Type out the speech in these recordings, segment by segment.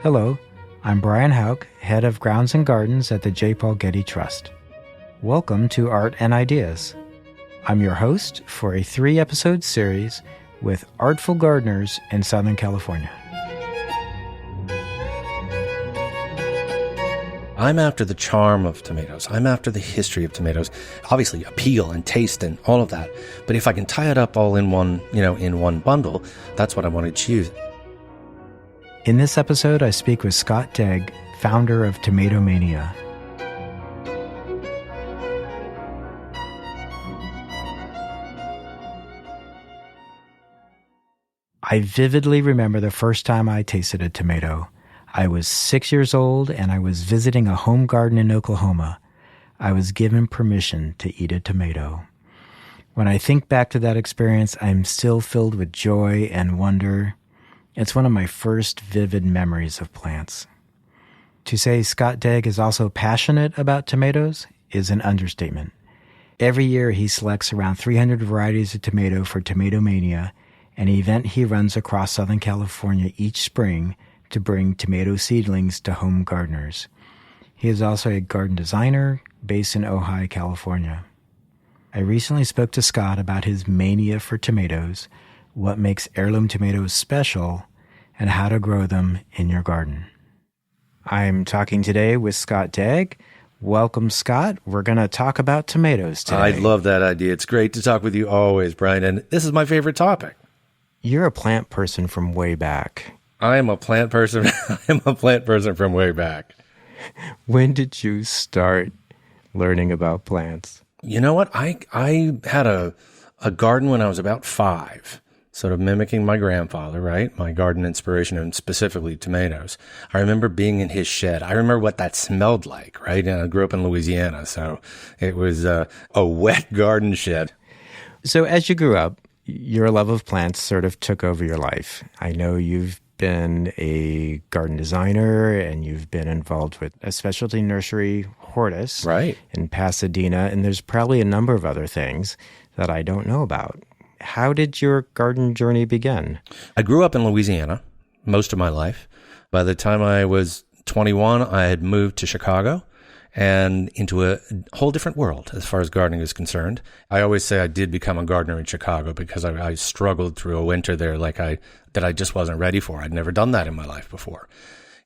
Hello, I'm Brian Hauk, Head of Grounds and Gardens at the J. Paul Getty Trust. Welcome to Art and Ideas. I'm your host for a 3-episode series with artful gardeners in Southern California. I'm after the charm of tomatoes. I'm after the history of tomatoes. Obviously, appeal and taste and all of that. But if I can tie it up all in one, in one bundle, that's what I want to choose. In this episode, I speak with Scott Daigre, founder of Tomatomania. I vividly remember the first time I tasted a tomato. I was 6 years old and I was visiting a home garden in Oklahoma. I was given permission to eat a tomato. When I think back to that experience, I'm still filled with joy and wonder. It's one of my first vivid memories of plants. To say Scott Daigre is also passionate about tomatoes is an understatement. Every year he selects around 300 varieties of tomato for Tomatomania, an event he runs across Southern California each spring to bring tomato seedlings to home gardeners. He is also a garden designer based in Ojai, California. I recently spoke to Scott about his mania for tomatoes, what makes heirloom tomatoes special, and how to grow them in your garden. I'm talking today with Scott Daigre. Welcome, Scott. We're going to talk about tomatoes today. I love that idea. It's great to talk with you always, Brian, and this is my favorite topic. You're a plant person from way back. I am a plant person. I'm a plant person from way back. When did you start learning about plants? You know what? I had a garden when I was about 5, sort of mimicking my grandfather, right? My garden inspiration, and specifically tomatoes. I remember being in his shed. I remember what that smelled like, right? And I grew up in Louisiana, so it was a wet garden shed. So as you grew up, your love of plants sort of took over your life. I know you've been a garden designer and you've been involved with a specialty nursery, Hortus, right, in Pasadena, and there's probably a number of other things that I don't know about. How did your garden journey begin? I grew up in Louisiana most of my life. By the time I was 21, I had moved to Chicago and into a whole different world as far as gardening is concerned. I always say I did become a gardener in Chicago because I struggled through a winter there that I just wasn't ready for. I'd never done that in my life before.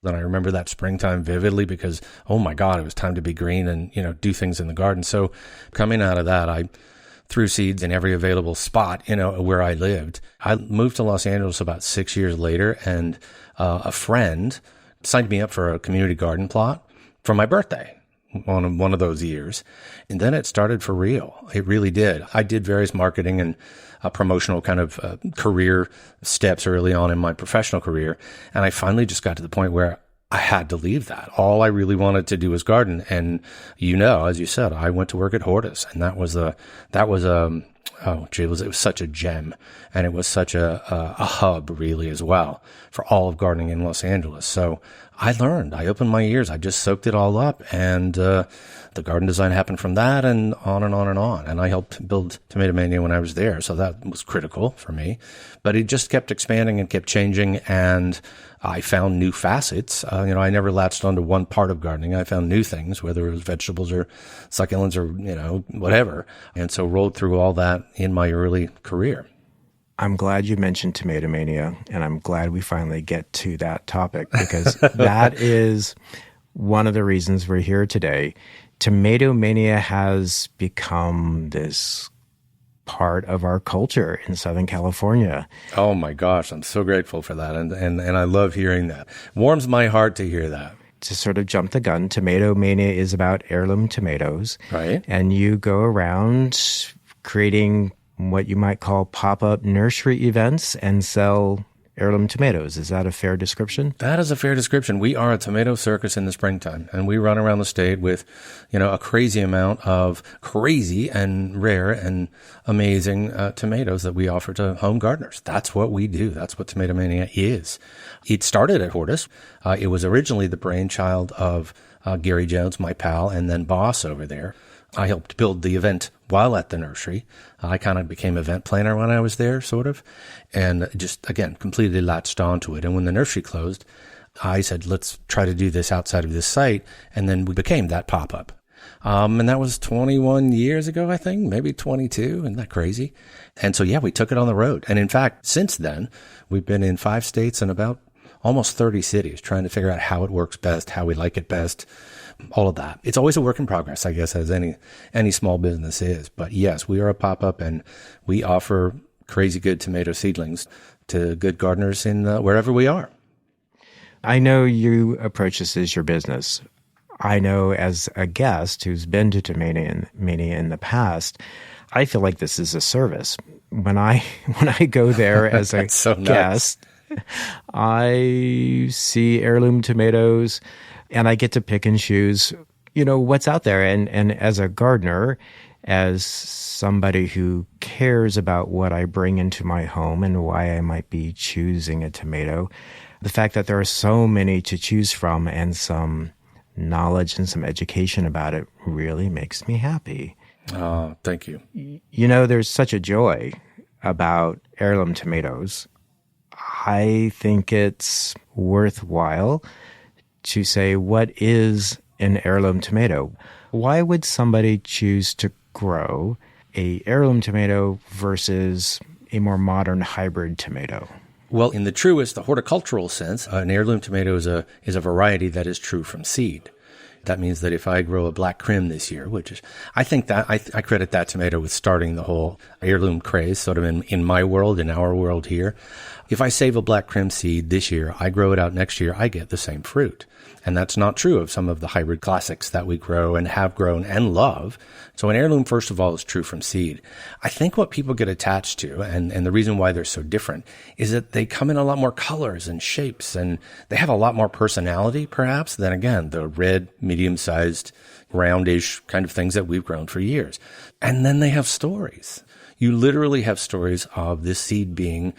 Then I remember that springtime vividly because, oh my God, it was time to be green and, do things in the garden. So coming out of that, I threw seeds in every available spot, where I lived. I moved to Los Angeles about 6 years later, and a friend signed me up for a community garden plot for my birthday. One of those years. And then it started for real. It really did. I did various marketing and promotional kind of career steps early on in my professional career. And I finally just got to the point where I had to leave that. All I really wanted to do was garden. And, as you said, I went to work at Hortus, and it was such a gem. And it was such a hub really as well for all of gardening in Los Angeles. So I learned, I opened my ears, I just soaked it all up, and the garden design happened from that and on and on and on. And I helped build Tomatomania when I was there, so that was critical for me. But it just kept expanding and kept changing, and I found new facets. I never latched onto one part of gardening. I found new things, whether it was vegetables or succulents or, whatever. And so rolled through all that in my early career. I'm glad you mentioned Tomatomania, and I'm glad we finally get to that topic because that is one of the reasons we're here today. Tomatomania has become this part of our culture in Southern California. Oh my gosh, I'm so grateful for that, and I love hearing that. Warms my heart to hear that. To sort of jump the gun, Tomatomania is about heirloom tomatoes. Right. And you go around creating what you might call pop-up nursery events and sell heirloom tomatoes. Is that a fair description? That is a fair description. We are a tomato circus in the springtime, and we run around the state with, a crazy amount of crazy and rare and amazing tomatoes that we offer to home gardeners. That's what we do. That's what Tomatomania is. It started at Hortus. It was originally the brainchild of Gary Jones, my pal, and then boss over there. I helped build the event while at the nursery. I kind of became event planner when I was there, sort of, and just, again, completely latched onto it. And when the nursery closed, I said, let's try to do this outside of this site. And then we became that pop-up. And that was 21 years ago, I think, maybe 22. Isn't that crazy? And so, yeah, we took it on the road. And in fact, since then, we've been in 5 states and about almost 30 cities trying to figure out how it works best, how we like it best, all of that. It's always a work in progress, I guess, as any small business is. But yes, we are a pop-up and we offer crazy good tomato seedlings to good gardeners in wherever we are. I know you approach this as your business. I know as a guest who's been to Tomatomania in the past, I feel like this is a service. When I go there as a so guest, I see heirloom tomatoes and I get to pick and choose, what's out there. And as a gardener, as somebody who cares about what I bring into my home and why I might be choosing a tomato, the fact that there are so many to choose from and some knowledge and some education about it really makes me happy. Oh, thank you. There's such a joy about heirloom tomatoes. I think it's worthwhile to say, what is an heirloom tomato? Why would somebody choose to grow a heirloom tomato versus a more modern hybrid tomato? Well, in the horticultural sense, an heirloom tomato is a variety that is true from seed. That means that if I grow a black crim this year, which is, I think that I credit that tomato with starting the whole heirloom craze, sort of in my world, in our world here. If I save a black crim seed this year, I grow it out next year, I get the same fruit. And that's not true of some of the hybrid classics that we grow and have grown and love. So an heirloom, first of all, is true from seed. I think what people get attached to, and the reason why they're so different, is that they come in a lot more colors and shapes, and they have a lot more personality, perhaps, than, again, the red, medium-sized, roundish kind of things that we've grown for years. And then they have stories. You literally have stories of this seed being,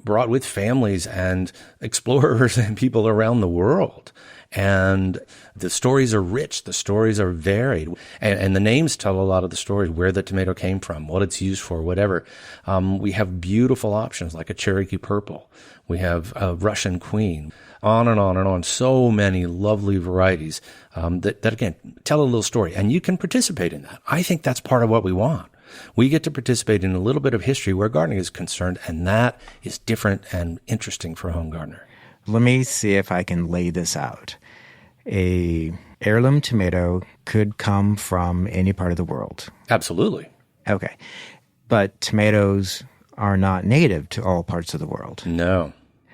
brought with families and explorers and people around the world. And the stories are rich. The stories are varied. And the names tell a lot of the stories, where the tomato came from, what it's used for, whatever. We have beautiful options like a Cherokee Purple. We have a Russian Queen, on and on and on. So many lovely varieties that again, tell a little story. And you can participate in that. I think that's part of what we want. We get to participate in a little bit of history where gardening is concerned, and that is different and interesting for a home gardener. Let me see if I can lay this out. A heirloom tomato could come from any part of the world. Absolutely. Okay. But tomatoes are not native to all parts of the world. No.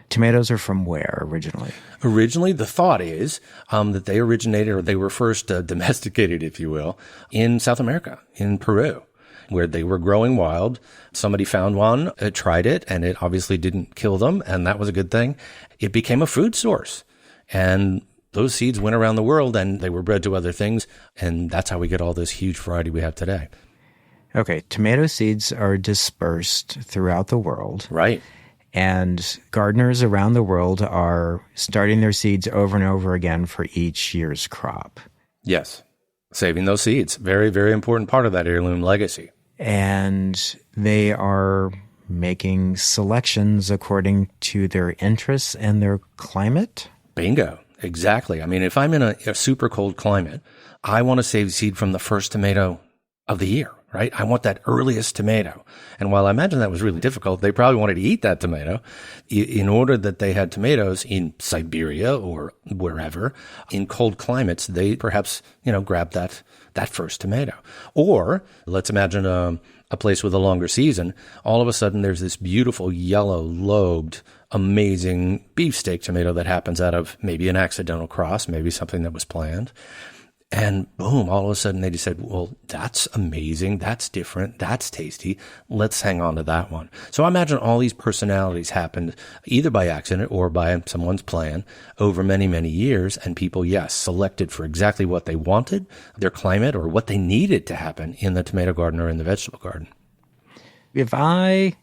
Tomatoes are from where originally? Originally, the thought is that they originated, or they were first domesticated, if you will, in South America, in Peru, where they were growing wild. Somebody found one, tried it, and it obviously didn't kill them, and that was a good thing. It became a food source, and those seeds went around the world, and they were bred to other things, and that's how we get all this huge variety we have today. Okay, tomato seeds are dispersed throughout the world. Right. And gardeners around the world are starting their seeds over and over again for each year's crop. Yes. Saving those seeds. Very, very important part of that heirloom legacy. And they are making selections according to their interests and their climate? Bingo. Exactly. I mean, if I'm in a super cold climate, I want to save seed from the first tomato of the year, right? I want that earliest tomato. And while I imagine that was really difficult, they probably wanted to eat that tomato. In order that they had tomatoes in Siberia or wherever, in cold climates, they perhaps, grabbed that first tomato. Or let's imagine a place with a longer season. All of a sudden, there's this beautiful yellow lobed, amazing beefsteak tomato that happens out of maybe an accidental cross, maybe something that was planned. And boom, all of a sudden they just said, well, that's amazing. That's different. That's tasty. Let's hang on to that one. So I imagine all these personalities happened either by accident or by someone's plan over many, many years. And people, yes, selected for exactly what they wanted, their climate, or what they needed to happen in the tomato garden or in the vegetable garden. If I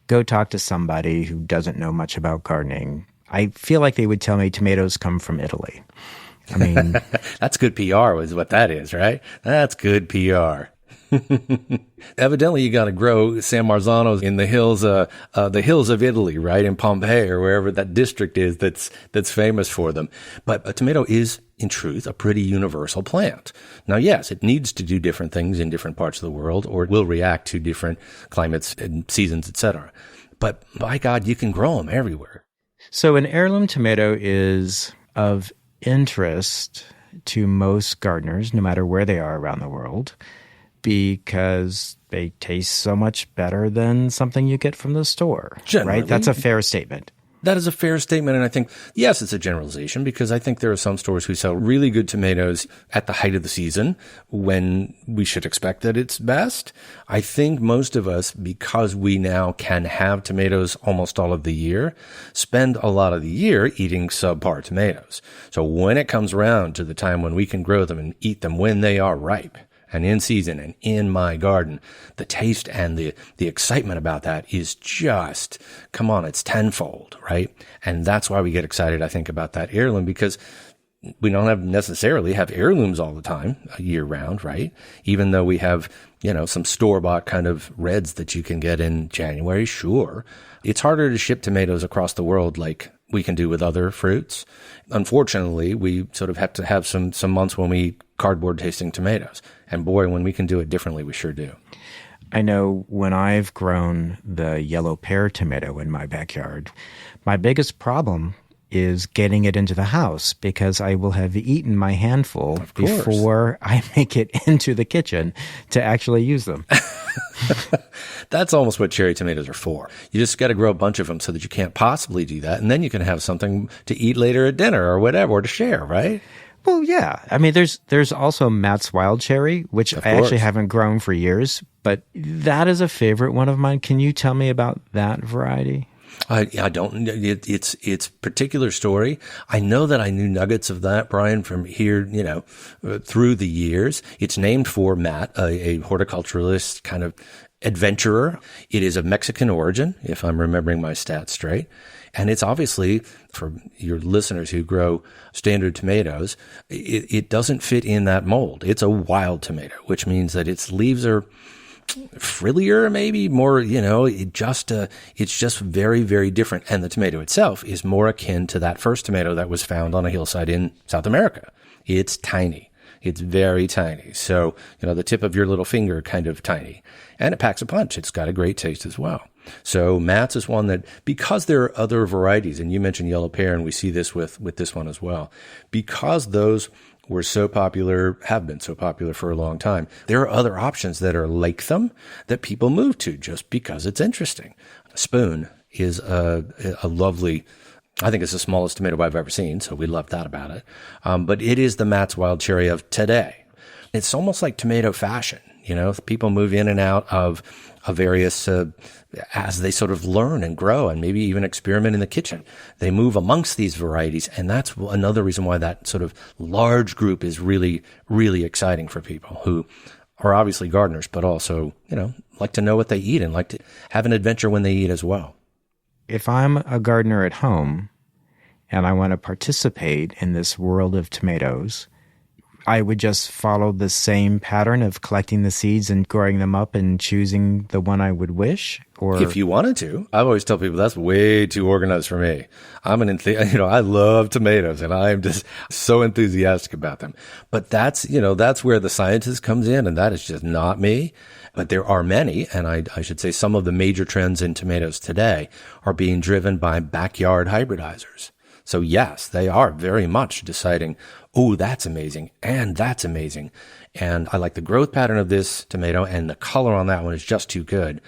go talk to somebody who doesn't know much about gardening, I feel like they would tell me tomatoes come from Italy. I mean, that's good PR is what that is, right? That's good PR. Evidently, you got to grow San Marzano in the hills of Italy, right? In Pompeii or wherever that district is that's famous for them. But a tomato is, in truth, a pretty universal plant. Now, yes, it needs to do different things in different parts of the world, or it will react to different climates and seasons, etc. But by God, you can grow them everywhere. So an heirloom tomato is of interest to most gardeners, no matter where they are around the world, because they taste so much better than something you get from the store. Generally, right? That's a fair statement. That is a fair statement, and I think, yes, it's a generalization, because I think there are some stores who sell really good tomatoes at the height of the season when we should expect that it's best. I think most of us, because we now can have tomatoes almost all of the year, spend a lot of the year eating subpar tomatoes. So when it comes around to the time when we can grow them and eat them when they are ripe, and in season and in my garden, the taste and the excitement about that is just, come on, it's tenfold, right? And that's why we get excited, I think, about that heirloom, because we don't necessarily have heirlooms all the time, year round, right? Even though we have, some store-bought kind of reds that you can get in January, sure. It's harder to ship tomatoes across the world like we can do with other fruits. Unfortunately, we sort of have to have some months when we eat cardboard tasting tomatoes. And boy, when we can do it differently, we sure do. I know when I've grown the yellow pear tomato in my backyard, my biggest problem is getting it into the house, because I will have eaten my handful before I make it into the kitchen to actually use them. That's almost what cherry tomatoes are for. You just got to grow a bunch of them so that you can't possibly do that. And then you can have something to eat later at dinner or whatever, or to share, right? Well, yeah. I mean, there's also Matt's wild cherry, which I actually haven't grown for years, but that is a favorite one of mine. Can you tell me about that variety? I don't. It's particular story. I know that I knew nuggets of that, Brian, from here, through the years. It's named for Matt, a horticulturalist kind of adventurer. It is of Mexican origin, if I'm remembering my stats straight. And it's obviously, for your listeners who grow standard tomatoes, it doesn't fit in that mold. It's a wild tomato, which means that its leaves are frillier, maybe more, it's just very, very different. And the tomato itself is more akin to that first tomato that was found on a hillside in South America. It's tiny. It's very tiny. So, the tip of your little finger kind of tiny. And it packs a punch. It's got a great taste as well. So Matt's is one that, because there are other varieties, and you mentioned yellow pear, and we see this with this one as well, because those were so popular, have been so popular for a long time, there are other options that are like them that people move to just because it's interesting. Spoon is a lovely, I think it's the smallest tomato I've ever seen, so we love that about it. But it is the Matt's wild cherry of today. It's almost like tomato fashion. People move in and out of various, as they sort of learn and grow and maybe even experiment in the kitchen. They move amongst these varieties, and that's another reason why that sort of large group is really, really exciting for people who are obviously gardeners, but also, like to know what they eat and like to have an adventure when they eat as well. If I'm a gardener at home and I want to participate in this world of tomatoes, I would just follow the same pattern of collecting the seeds and growing them up and choosing the one I would wish? Or if you wanted to. I always tell people that's way too organized for me. I love tomatoes and I'm just so enthusiastic about them. But that's where the scientist comes in, and that is just not me. But there are many, and I should say some of the major trends in tomatoes today are being driven by backyard hybridizers. So yes, they are very much deciding, oh, that's amazing, and that's amazing. And I like the growth pattern of this tomato, and the color on that one is just too good.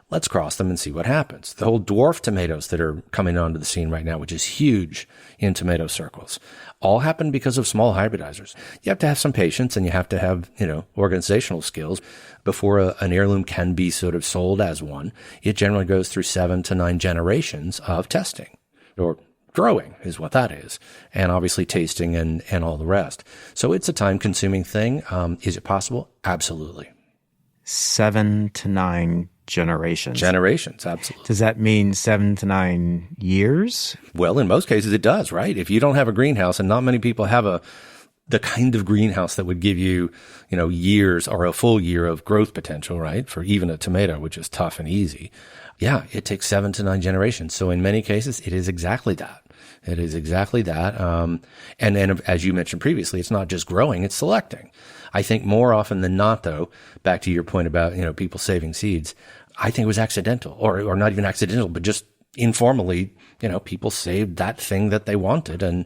Let's cross them and see what happens. The whole dwarf tomatoes that are coming onto the scene right now, which is huge in tomato circles, all happen because of small hybridizers. You have to have some patience, and you have to have, organizational skills before an heirloom can be sort of sold as one. It generally goes through 7 to 9 generations of testing, or growing is what that is, and obviously tasting and all the rest. So it's a time-consuming thing. Is it possible? Absolutely. 7 to 9 generations. Generations, absolutely. Does that mean 7 to 9 years? Well, in most cases it does, right? If you don't have a greenhouse, and not many people have a the kind of greenhouse that would give you, years or a full year of growth potential, right? For even a tomato, which is tough and easy. Yeah, it takes 7 to 9 generations. So in many cases, it is exactly that. It is exactly that. And then, as you mentioned previously, it's not just growing, it's selecting. I think more often than not, though, back to your point about, people saving seeds, I think it was accidental or not even accidental, but just informally, people saved that thing that they wanted. And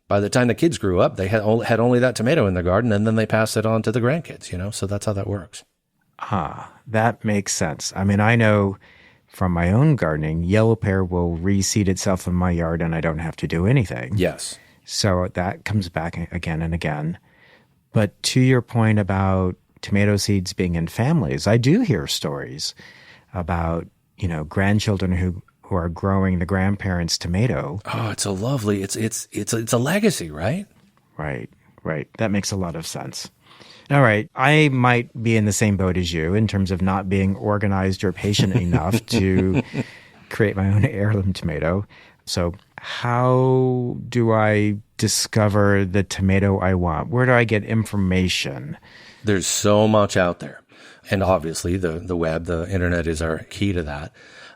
by the time the kids grew up, they had only that tomato in their garden, and then they passed it on to the grandkids, so that's how that works. That makes sense. I mean, I know from my own gardening, yellow pear will reseed itself in my yard and I don't have to do anything. Yes. So that comes back again and again. But to your point about tomato seeds being in families, I do hear stories about, grandchildren who are growing the grandparents' tomato. Oh, it's a lovely, it's a legacy, right? Right. That makes a lot of sense. All right. I might be in the same boat as you in terms of not being organized or patient enough to create my own heirloom tomato. So how do I discover the tomato I want? Where do I get information? There's so much out there. And obviously the web, the internet is our key to that.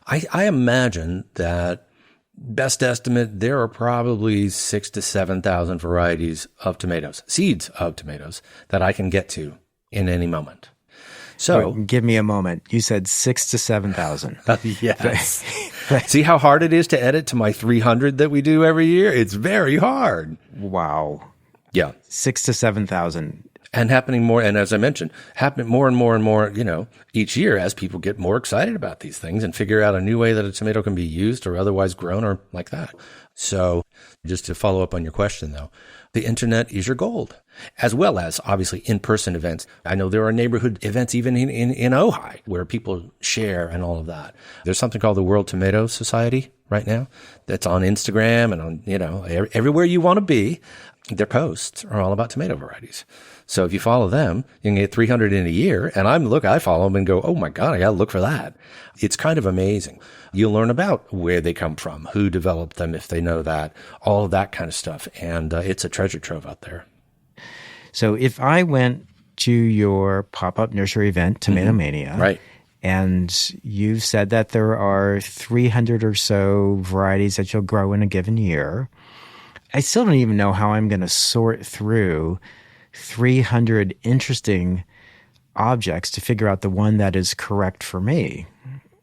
I imagine that best estimate, there are probably 6,000 to 7,000 varieties of tomatoes, seeds of tomatoes that I can get to in any moment. So give me a moment. You said 6,000 to 7,000. Yes. See how hard it is to edit to my 300 that we do every year? It's very hard. Wow. Yeah. 6,000 to 7,000. And happening more, and as I mentioned, happening more and more and more, each year as people get more excited about these things and figure out a new way that a tomato can be used or otherwise grown or like that. So just to follow up on your question, though, the internet is your gold, as well as obviously in-person events. I know there are neighborhood events even in Ojai where people share and all of that. There's something called the World Tomato Society right now that's on Instagram and on, everywhere you want to be. Their posts are all about tomato varieties. So if you follow them, you can get 300 in a year. And I follow them and go, oh my God, I got to look for that. It's kind of amazing. You'll learn about where they come from, who developed them, if they know that, all of that kind of stuff. And it's a treasure trove out there. So if I went to your pop-up nursery event, Tomatomania, right, and you've said that there are 300 or so varieties that you'll grow in a given year, I still don't even know how I'm going to sort through 300 interesting objects to figure out the one that is correct for me.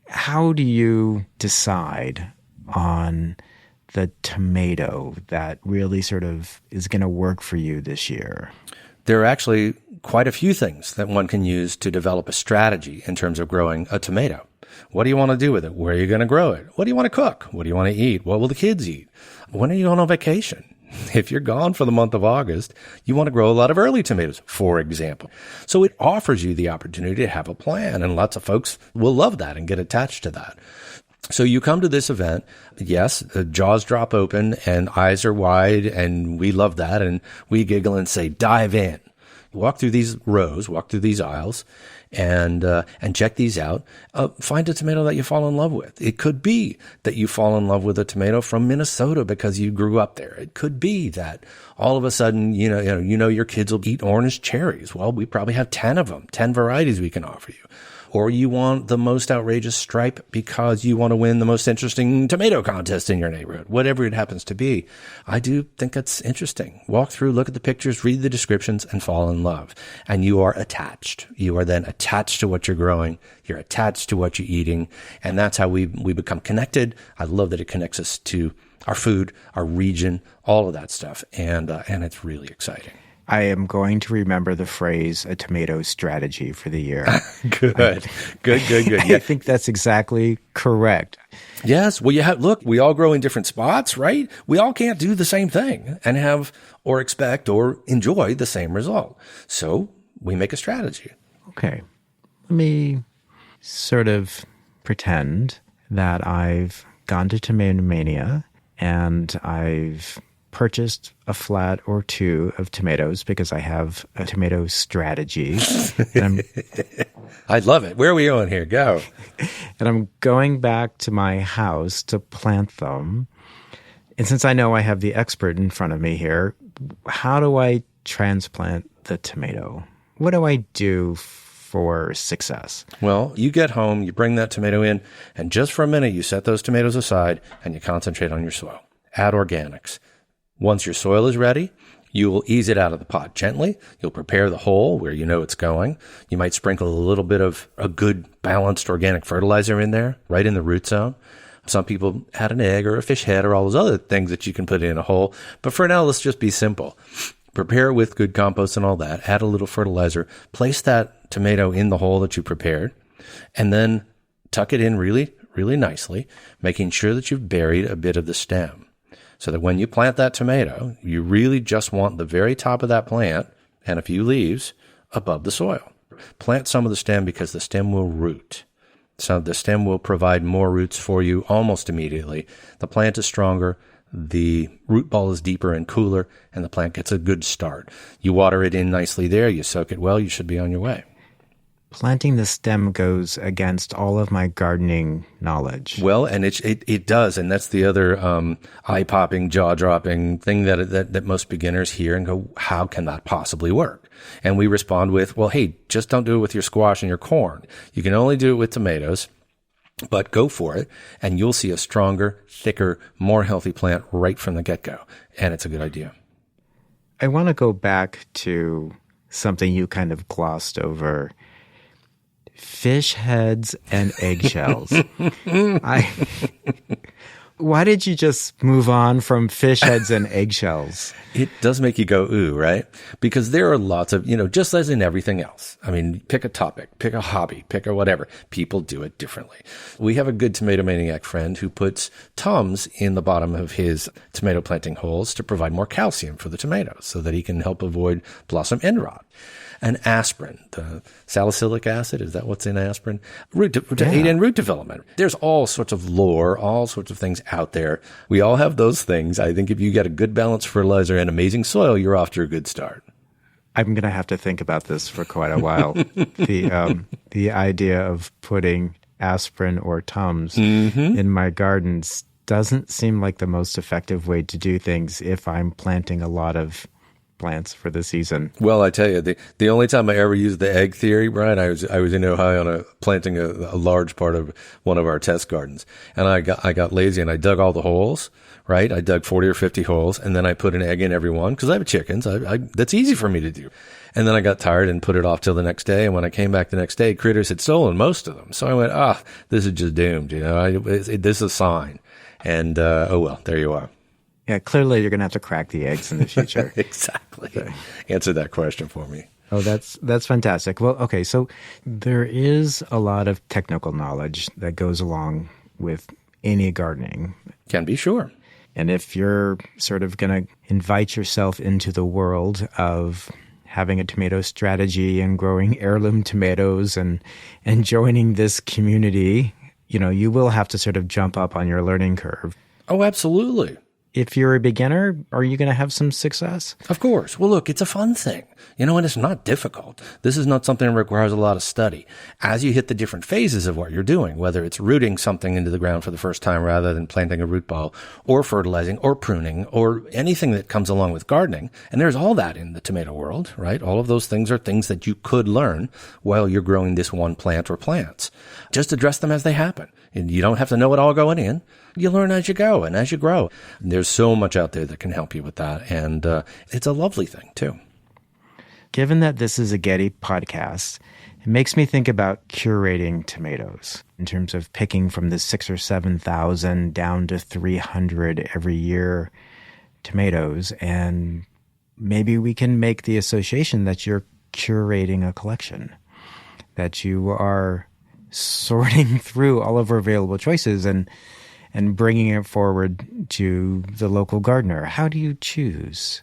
How do you decide on the tomato that really sort of is going to work for you this year? There are actually quite a few things that one can use to develop a strategy in terms of growing a tomato. What do you want to do with it? Where are you going to grow it? What do you want to cook? What do you want to eat? What will the kids eat? When are you going on vacation? If you're gone for the month of August, you want to grow a lot of early tomatoes, for example. So it offers you the opportunity to have a plan, and lots of folks will love that and get attached to that. So you come to this event, yes, jaws drop open and eyes are wide, and we love that, and we giggle and say, dive in. Walk through these rows, walk through these aisles, and check these out. Find a tomato that you fall in love with. It could be that you fall in love with a tomato from Minnesota because you grew up there. It could be that all of a sudden, your kids will eat orange cherries. Well, we probably have 10 of them, 10 varieties we can offer you. Or you want the most outrageous stripe because you want to win the most interesting tomato contest in your neighborhood, whatever it happens to be. I do think it's interesting. Walk through, look at the pictures, read the descriptions, and fall in love. And you are attached. You are then attached to what you're growing. You're attached to what you're eating. And that's how we become connected. I love that it connects us to our food, our region, all of that stuff. And it's really exciting. I am going to remember the phrase "a tomato strategy" for the year. Good. I think that's exactly correct. Yes. Well, look, we all grow in different spots, right? We all can't do the same thing and have or expect or enjoy the same result. So we make a strategy. Okay. Let me sort of pretend that I've gone to Tomatomania and I've purchased a flat or two of tomatoes because I have a tomato strategy. I love it. Where are we going here? Go. And I'm going back to my house to plant them. And since I know I have the expert in front of me here, how do I transplant the tomato? What do I do for success? Well, you get home, you bring that tomato in, and just for a minute, you set those tomatoes aside and you concentrate on your soil. Add organics. Once your soil is ready, you will ease it out of the pot gently. You'll prepare the hole where you know it's going. You might sprinkle a little bit of a good balanced organic fertilizer in there, right in the root zone. Some people add an egg or a fish head or all those other things that you can put in a hole. But for now, let's just be simple. Prepare it with good compost and all that. Add a little fertilizer. Place that tomato in the hole that you prepared. And then tuck it in really, really nicely, making sure that you've buried a bit of the stem. So that when you plant that tomato, you really just want the very top of that plant and a few leaves above the soil. Plant some of the stem because the stem will root. So the stem will provide more roots for you almost immediately. The plant is stronger, the root ball is deeper and cooler, and the plant gets a good start. You water it in nicely there, you soak it well, you should be on your way. Planting the stem goes against all of my gardening knowledge. Well, and it does, and that's the other eye-popping, jaw-dropping thing that most beginners hear and go, how can that possibly work? And we respond with, well, hey, just don't do it with your squash and your corn. You can only do it with tomatoes, but go for it, and you'll see a stronger, thicker, more healthy plant right from the get-go, and it's a good idea. I want to go back to something you kind of glossed over. Fish heads and eggshells. Why did you just move on from fish heads and eggshells? It does make you go, ooh, right? Because there are lots of, just as in everything else. I mean, pick a topic, pick a hobby, pick a whatever. People do it differently. We have a good Tomatomaniac friend who puts Tums in the bottom of his tomato planting holes to provide more calcium for the tomatoes so that he can help avoid blossom end rot. And aspirin, the salicylic acid, is that what's in aspirin? To aid in root development. There's all sorts of lore, all sorts of things out there. We all have those things. I think if you get a good balanced fertilizer and amazing soil, you're off to a good start. I'm going to have to think about this for quite a while. The idea of putting aspirin or Tums in my gardens doesn't seem like the most effective way to do things if I'm planting a lot of plants for the season. Well, I tell you, the only time I ever used the egg theory, Brian, I was in Ohio planting a large part of one of our test gardens, and I got lazy and I dug all the holes. Right, I dug 40 or 50 holes, and then I put an egg in every one because I have chickens. That's easy for me to do. And then I got tired and put it off till the next day. And when I came back the next day, critters had stolen most of them. So I went, this is just doomed. This is a sign. And oh well, there you are. Yeah, clearly you're going to have to crack the eggs in the future. Exactly. Okay. Answer that question for me. Oh, that's fantastic. Well, okay, so there is a lot of technical knowledge that goes along with any gardening. Can be, sure. And if you're sort of going to invite yourself into the world of having a tomato strategy and growing heirloom tomatoes and joining this community, you will have to sort of jump up on your learning curve. Oh, absolutely. If you're a beginner, are you going to have some success? Of course. Well, look, it's a fun thing. And it's not difficult. This is not something that requires a lot of study. As you hit the different phases of what you're doing, whether it's rooting something into the ground for the first time rather than planting a root ball, or fertilizing, or pruning, or anything that comes along with gardening, and there's all that in the tomato world, right? All of those things are things that you could learn while you're growing this one plant or plants. Just address them as they happen. And you don't have to know it all going in. You learn as you go and as you grow. And there's so much out there that can help you with that. And it's a lovely thing, too. Given that this is a Getty podcast, it makes me think about curating tomatoes in terms of picking from the 6,000 or 7,000 down to 300 every year tomatoes. And maybe we can make the association that you're curating a collection, that you are sorting through all of our available choices and bringing it forward to the local gardener. How do you choose?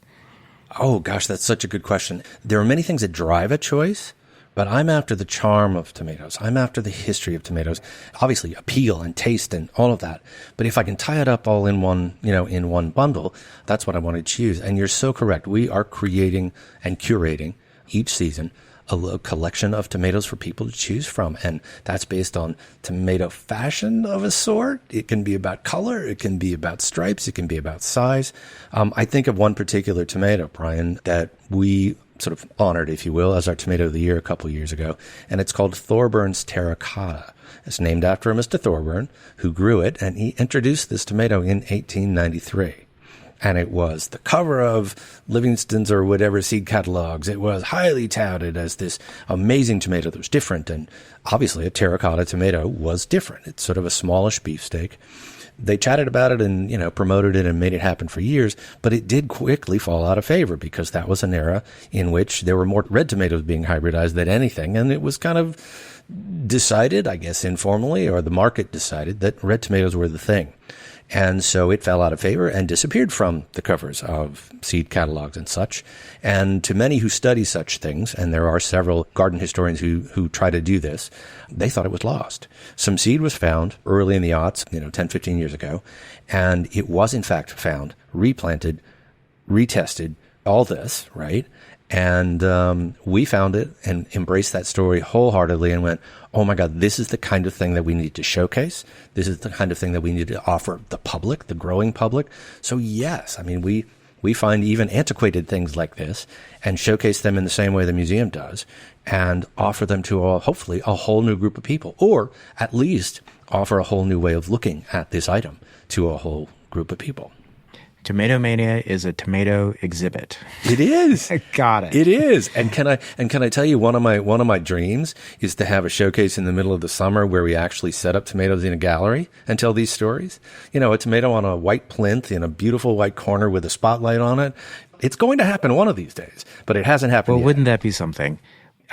Oh, gosh, that's such a good question. There are many things that drive a choice, but I'm after the charm of tomatoes. I'm after the history of tomatoes. Obviously, appeal and taste and all of that. But if I can tie it up all in one, in one bundle, that's what I want to choose. And you're so correct. We are creating and curating each season a collection of tomatoes for people to choose from. And that's based on tomato fashion of a sort. It can be about color. It can be about stripes. It can be about size. I think of one particular tomato, Brian, that we sort of honored, if you will, as our tomato of the year a couple of years ago. And it's called Thorburns Terracotta. It's named after Mr. Thorburn, who grew it, and he introduced this tomato in 1893. And it was the cover of Livingston's or whatever seed catalogs. It was highly touted as this amazing tomato that was different. And obviously a terracotta tomato was different. It's sort of a smallish beefsteak. They chatted about it and, promoted it and made it happen for years, but it did quickly fall out of favor because that was an era in which there were more red tomatoes being hybridized than anything. And it was kind of decided, I guess informally, or the market decided that red tomatoes were the thing. And so it fell out of favor and disappeared from the covers of seed catalogs and such. And to many who study such things, and there are several garden historians who try to do this, they thought it was lost. Some seed was found early in the aughts, 10, 15 years ago, and it was in fact found, replanted, retested, all this, right? And we found it and embraced that story wholeheartedly and went, oh my God, this is the kind of thing that we need to showcase. This is the kind of thing that we need to offer the public, the growing public. So yes, we find even antiquated things like this and showcase them in the same way the museum does and offer them to hopefully a whole new group of people, or at least offer a whole new way of looking at this item to a whole group of people. Tomatomania is a tomato exhibit. It is. Got it. It is. And can I tell you one of my dreams is to have a showcase in the middle of the summer where we actually set up tomatoes in a gallery and tell these stories. A tomato on a white plinth in a beautiful white corner with a spotlight on it. It's going to happen one of these days, but it hasn't happened yet. Well, wouldn't that be something?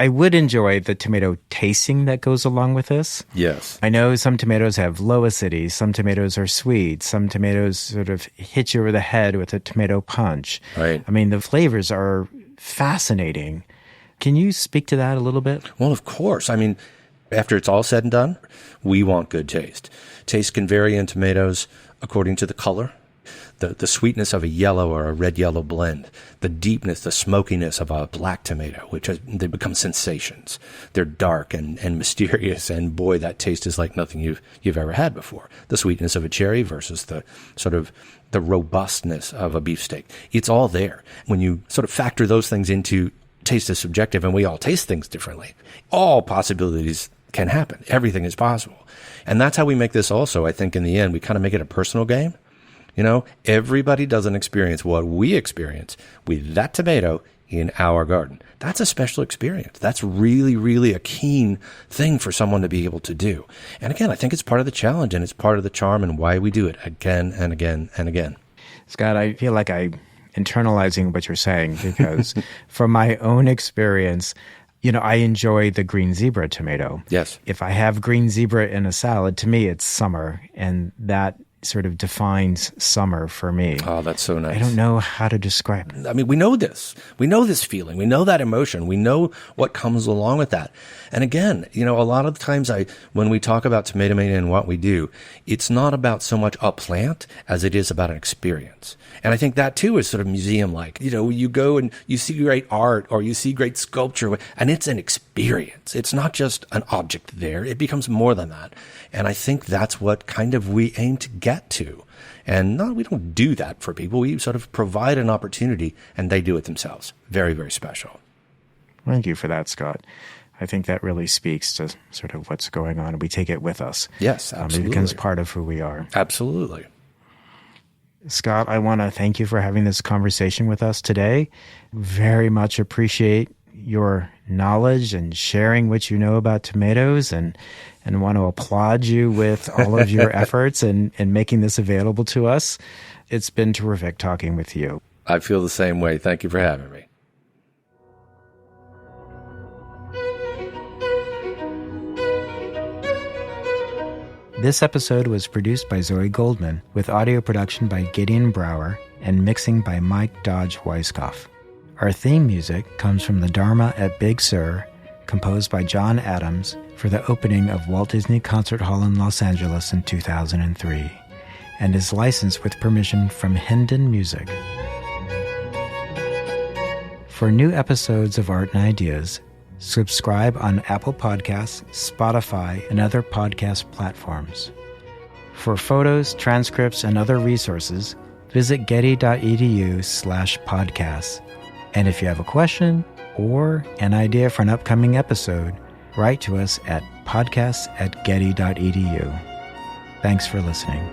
I would enjoy the tomato tasting that goes along with this. Yes. I know some tomatoes have low acidity, some tomatoes are sweet, some tomatoes sort of hit you over the head with a tomato punch. Right. The flavors are fascinating. Can you speak to that a little bit? Well, of course. After it's all said and done, we want good taste. Taste can vary in tomatoes according to the color, the sweetness of a yellow or a red-yellow blend, the deepness, the smokiness of a black tomato, they become sensations. They're dark and mysterious, and boy, that taste is like nothing you've ever had before. The sweetness of a cherry versus the sort of the robustness of a beefsteak. It's all there. When you sort of factor those things into taste is subjective, and we all taste things differently, all possibilities can happen. Everything is possible. And that's how we make this also. I think in the end, we kind of make it a personal game. Everybody doesn't experience what we experience with that tomato in our garden. That's a special experience. That's really, really a keen thing for someone to be able to do. And again, I think it's part of the challenge and it's part of the charm and why we do it again and again and again. Scott, I feel like I'm internalizing what you're saying because from my own experience, I enjoy the green zebra tomato. Yes. If I have green zebra in a salad, to me, it's summer, and that sort of defines summer for me. Oh, that's so nice. I don't know how to describe it. We know this. We know this feeling. We know that emotion. We know what comes along with that. And again, a lot of the times when we talk about Tomatomania and what we do, it's not about so much a plant as it is about an experience. And I think that too is sort of museum-like. You go and you see great art or you see great sculpture, and it's an experience. It's not just an object there. It becomes more than that. And I think that's what kind of we aim to get to. And no, we don't do that for people. We sort of provide an opportunity and they do it themselves. Very, very special. Thank you for that, Scott. I think that really speaks to sort of what's going on. We take it with us. Yes, absolutely. It becomes part of who we are. Absolutely. Scott, I want to thank you for having this conversation with us today. Very much appreciate your knowledge and sharing what you know about tomatoes, and want to applaud you with all of your efforts in making this available to us. It's been terrific talking with you. I feel the same way. Thank you for having me. This episode was produced by Zoe Goldman, with audio production by Gideon Brower and mixing by Mike Dodge Weiskopf. Our theme music comes from the Dharma at Big Sur, composed by John Adams for the opening of Walt Disney Concert Hall in Los Angeles in 2003, and is licensed with permission from Hendon Music. For new episodes of Art and Ideas, subscribe on Apple Podcasts, Spotify, and other podcast platforms. For photos, transcripts, and other resources, visit getty.edu/podcasts. And if you have a question or an idea for an upcoming episode, write to us at podcasts@getty.edu. Thanks for listening.